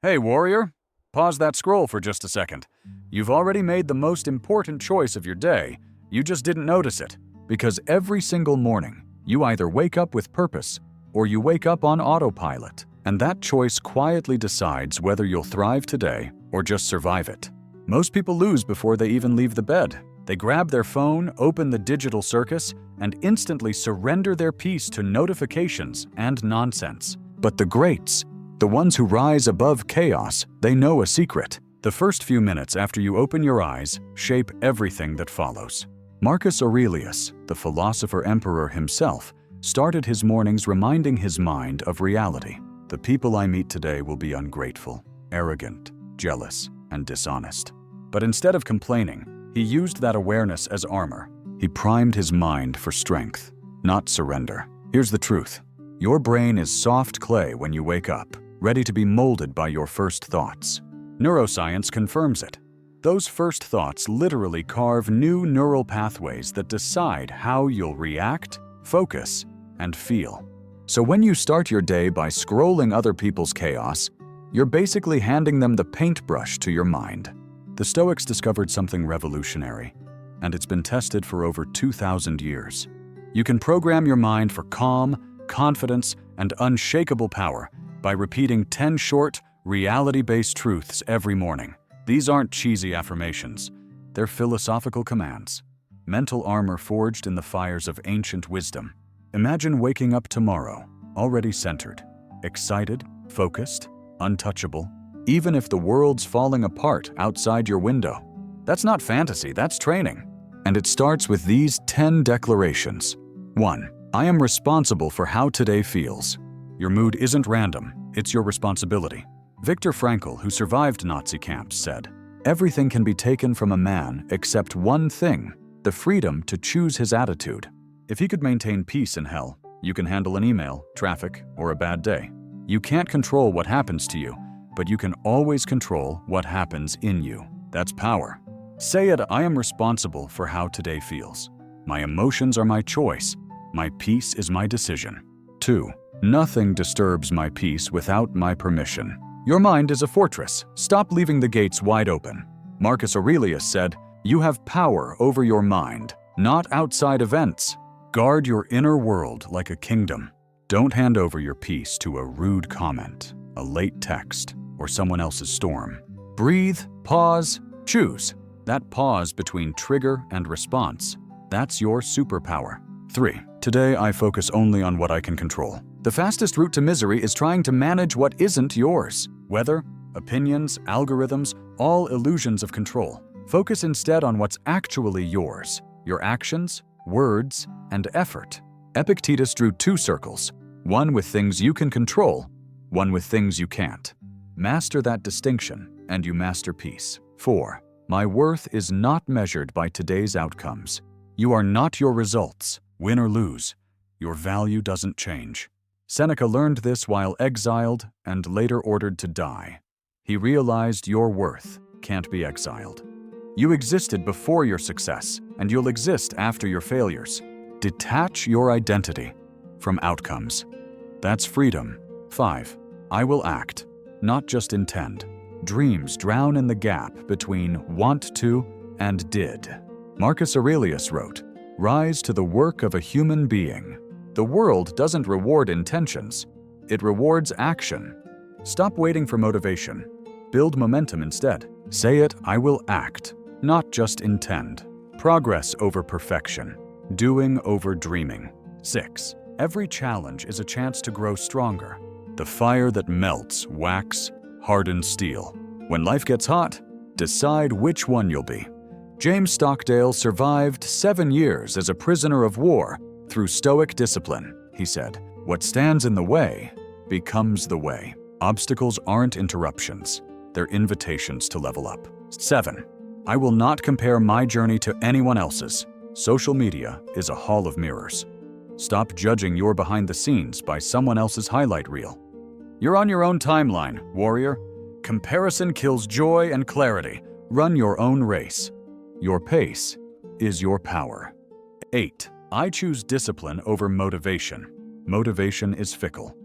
Hey, warrior. Pause that scroll for just a second. You've already made the most important choice of your day. You just didn't notice it. Because every single morning, you either wake up with purpose or you wake up on autopilot. And that choice quietly decides whether you'll thrive today or just survive it. Most people lose before they even leave the bed. They grab their phone, open the digital circus, and instantly surrender their peace to notifications and nonsense. But the greats, the ones who rise above chaos, they know a secret. The first few minutes after you open your eyes shape everything that follows. Marcus Aurelius, the philosopher emperor himself, started his mornings reminding his mind of reality. The people I meet today will be ungrateful, arrogant, jealous, and dishonest. But instead of complaining, he used that awareness as armor. He primed his mind for strength, not surrender. Here's the truth. Your brain is soft clay when you wake up, ready to be molded by your first thoughts. Neuroscience confirms it. Those first thoughts literally carve new neural pathways that decide how you'll react, focus, and feel. So when you start your day by scrolling other people's chaos, you're basically handing them the paintbrush to your mind. The Stoics discovered something revolutionary, and it's been tested for over 2,000 years. You can program your mind for calm, confidence, and unshakable power by repeating 10 short, reality-based truths every morning. These aren't cheesy affirmations. They're philosophical commands, mental armor forged in the fires of ancient wisdom. Imagine waking up tomorrow, already centered, excited, focused, untouchable, even if the world's falling apart outside your window. That's not fantasy, that's training. And it starts with these 10 declarations. 1. I am responsible for how today feels. Your mood isn't random, it's your responsibility. Viktor Frankl, who survived Nazi camps, said, "Everything can be taken from a man except one thing, the freedom to choose his attitude." If he could maintain peace in hell, you can handle an email, traffic, or a bad day. You can't control what happens to you, but you can always control what happens in you. That's power. Say it, I am responsible for how today feels. My emotions are my choice. My peace is my decision. 2. Nothing disturbs my peace without my permission. Your mind is a fortress. Stop leaving the gates wide open. Marcus Aurelius said, "You have power over your mind, not outside events." Guard your inner world like a kingdom. Don't hand over your peace to a rude comment, a late text, or someone else's storm. Breathe, pause, choose. That pause between trigger and response, that's your superpower. 3. Today I focus only on what I can control. The fastest route to misery is trying to manage what isn't yours. Weather, opinions, algorithms, all illusions of control. Focus instead on what's actually yours, your actions, words, and effort. Epictetus drew 2 circles, one with things you can control, one with things you can't. Master that distinction, and you master peace. 4. My worth is not measured by today's outcomes. You are not your results, win or lose. Your value doesn't change. Seneca learned this while exiled and later ordered to die. He realized your worth can't be exiled. You existed before your success, and you'll exist after your failures. Detach your identity from outcomes. That's freedom. 5. I will act, not just intend. Dreams drown in the gap between want to and did. Marcus Aurelius wrote, "Rise to the work of a human being." The world doesn't reward intentions, it rewards action. Stop waiting for motivation. Build momentum instead. Say it, I will act, not just intend. Progress over perfection. Doing over dreaming. 6. Every challenge is a chance to grow stronger. The fire that melts wax, hardens steel. When life gets hot, decide which one you'll be. James Stockdale survived 7 years as a prisoner of war through Stoic discipline. He said, "What stands in the way becomes the way." Obstacles aren't interruptions, they're invitations to level up. 7. I will not compare my journey to anyone else's. Social media is a hall of mirrors. Stop judging your behind the scenes by someone else's highlight reel. You're on your own timeline, warrior. Comparison kills joy and clarity. Run your own race. Your pace is your power. 8. I choose discipline over motivation. Motivation is fickle.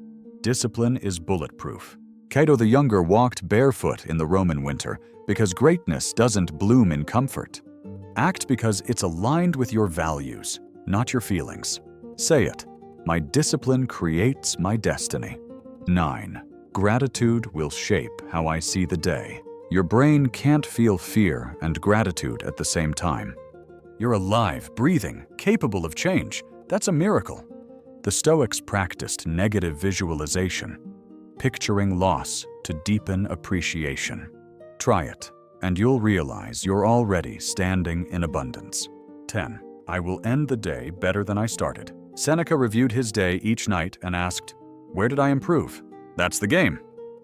Discipline is bulletproof. Cato the Younger walked barefoot in the Roman winter because greatness doesn't bloom in comfort. Act because it's aligned with your values, not your feelings. Say it. My discipline creates my destiny. 9. Gratitude will shape how I see the day. Your brain can't feel fear and gratitude at the same time. You're alive, breathing, capable of change. That's a miracle. The Stoics practiced negative visualization, picturing loss to deepen appreciation. Try it, and you'll realize you're already standing in abundance. 10. I will end the day better than I started. Seneca reviewed his day each night and asked, where did I improve? That's the game.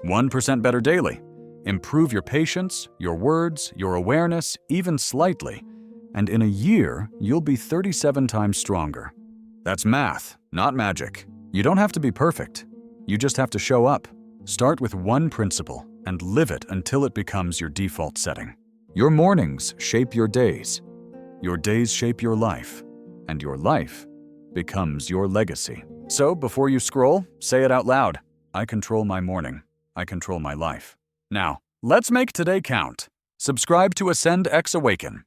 1% better daily. Improve your patience, your words, your awareness, even slightly, and in a year, you'll be 37 times stronger. That's math, not magic. You don't have to be perfect. You just have to show up. Start with one principle and live it until it becomes your default setting. Your mornings shape your days shape your life, and your life becomes your legacy. So before you scroll, say it out loud. I control my morning. I control my life. Now, let's make today count. Subscribe to Ascend X Awaken.